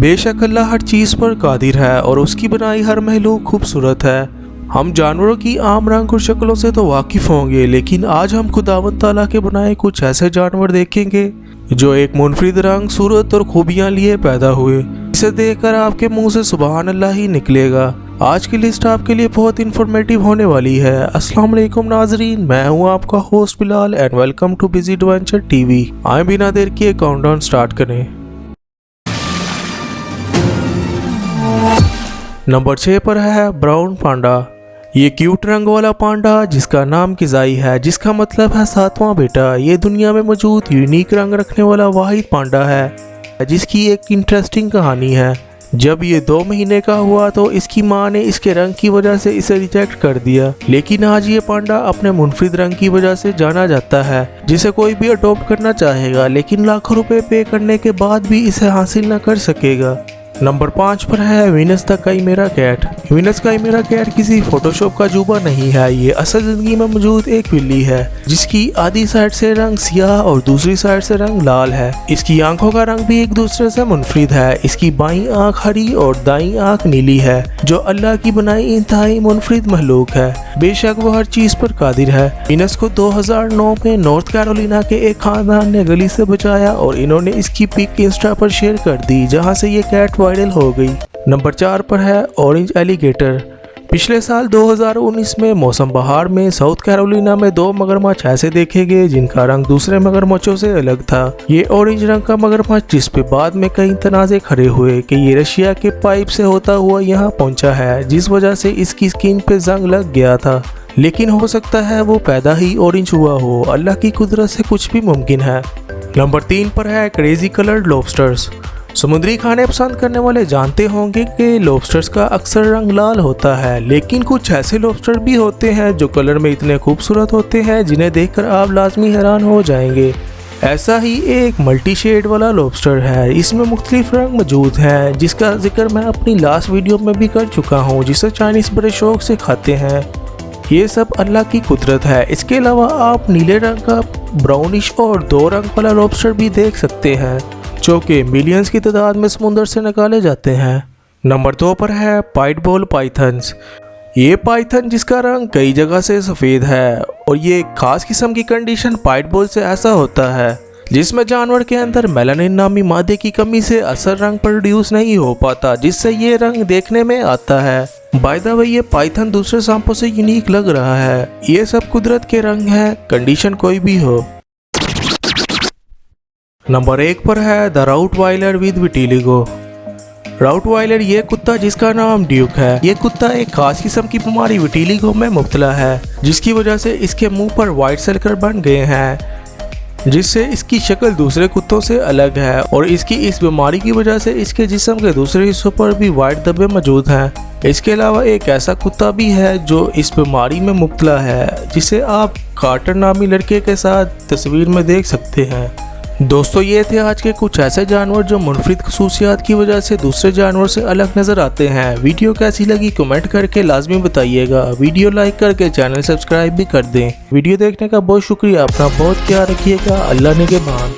बेशक अल्लाह हर चीज़ पर कादिर है और उसकी बनाई हर महलूक खूबसूरत है। हम जानवरों की आम रंग और शक्लों से तो वाकिफ़ होंगे, लेकिन आज हम खुदावंद ताला के बनाए कुछ ऐसे जानवर देखेंगे जो एक मुनफरिद रंग, सूरत और खूबियाँ लिए पैदा हुए। इसे देखकर आपके मुंह से सुबहान अल्लाह ही निकलेगा। आज की लिस्ट आपके लिए बहुत इन्फॉर्मेटिव होने वाली है। अस्सलाम वालेकुम नाजरीन, मैं हूँ आपका host Bilal and welcome too busy adventure TV. आए बिना देर किए काउंटडाउन स्टार्ट करें। नंबर 6 पर है ब्राउन पांडा। ये क्यूट रंग वाला पांडा जिसका नाम किज़ाई है, जिसका मतलब है सातवां बेटा। ये दुनिया में मौजूद यूनिक रंग रखने वाला वाहिद पांडा है जिसकी एक इंटरेस्टिंग कहानी है। जब ये 2 महीने का हुआ तो इसकी माँ ने इसके रंग की वजह से इसे रिजेक्ट कर दिया, लेकिन आज ये पांडा अपने मुनफरिद रंग की वजह से जाना जाता है जिसे कोई भी अडॉप्ट करना चाहेगा, लेकिन लाखों रुपए पे करने के बाद भी इसे हासिल न कर सकेगा। नंबर 5 पर है Venus the chimera cat. Venus chimera cat किसी फोटोशॉप का जुबा नहीं है, ये असल जिंदगी में मौजूद एक बिल्ली है जिसकी आधी साइड से रंग सियाह और दूसरी साइड से रंग लाल है। इसकी आंखों का रंग भी एक दूसरे से मुनफरिद है। इसकी बाईं आंख हरी और दाईं आंख नीली है, जो अल्लाह की बनाई इंतहाई मुनफरिद महलूक है। बेशक वो हर चीज पर कादिर है। वीनस को 2009 में नॉर्थ कैरोलिना के एक खानदान ने गली से बचाया और इन्होंने इसकी पिक इंस्टा पर शेयर कर दी, जहाँ से ये कैट वायरल हो गई। नंबर 4 पर है ऑरेंज एलिगेटर। पिछले साल 2019 में मौसम बहार में साउथ कैरोलिना में 2 मगरमच्छ ऐसे देखे गए जिनका रंग दूसरे मगरमच्छों से अलग था। ये ऑरेंज रंग का मगरमच्छ, जिस पे बाद में कई तनाज़े खड़े हुए कि ये रशिया के पाइप से होता हुआ यहाँ पहुँचा है, जिस वजह से इसकी स्किन पे जंग लग गया था। लेकिन हो सकता है वो पैदा ही ऑरेंज हुआ हो। अल्लाह की कुदरत से कुछ भी मुमकिन है। नंबर 3 पर है क्रेजी कलर्ड लॉबस्टर्स। समुद्री खाने पसंद करने वाले जानते होंगे कि लॉबस्टर्स का अक्सर रंग लाल होता है, लेकिन कुछ ऐसे लॉबस्टर भी होते हैं जो कलर में इतने खूबसूरत होते हैं जिन्हें देखकर आप लाजमी हैरान हो जाएंगे। ऐसा ही एक मल्टी शेड वाला लॉबस्टर है। इसमें मुख्तलिफ रंग मौजूद हैं, जिसका जिक्र मैं अपनी लास्ट वीडियो में भी कर चुका हूँ, जिसे चाइनीज़ बड़े शौक से खाते हैं। ये सब अल्लाह की कुदरत है। इसके अलावा आप नीले रंग का, ब्राउनिश और 2 रंग वाला लॉबस्टर भी देख सकते हैं, जो कि मिलियंस की तादाद में समुंदर से निकाले जाते हैं। नंबर 2 पर है पाइट बॉल पाइथन्स। ये पाइथन जिसका रंग कई जगह से सफ़ेद है और ये खास किस्म की कंडीशन पाइट बॉल से ऐसा होता है जिसमें जानवर के अंदर मेलानिन नामी मादे की कमी से असर रंग प्रोड्यूस नहीं हो पाता, जिससे ये रंग देखने में आता है। बाय द वे ये पाइथन दूसरे सांपों से यूनिक लग रहा है। ये सब कुदरत के रंग हैं, कंडीशन कोई भी हो। नंबर 1 पर है द राउटवाइलर विद विटिलिगो। राउटवाइलर ये कुत्ता जिसका नाम ड्यूक है। ये कुत्ता एक खास किस्म की बीमारी विटिलिगो में मुब्तला है, जिसकी वजह से इसके मुंह पर वाइट सर्कल बन गए हैं, जिससे इसकी शक्ल दूसरे कुत्तों से अलग है और इसकी इस बीमारी की वजह से इसके जिस्म के दूसरे हिस्सों पर भी वाइट धब्बे मौजूद हैं। इसके अलावा एक ऐसा कुत्ता भी है जो इस बीमारी में मुब्तला है, जिसे आप कार्टर नामी लड़के के साथ तस्वीर में देख सकते हैं। दोस्तों, ये थे आज के कुछ ऐसे जानवर जो मुनफरिद खसूसियात की वजह से दूसरे जानवर से अलग नज़र आते हैं। वीडियो कैसी लगी कमेंट करके लाजमी बताइएगा। वीडियो लाइक करके चैनल सब्सक्राइब भी कर दें। वीडियो देखने का बहुत शुक्रिया। अपना बहुत ख्याल रखिएगा। अल्लाह निगहबान।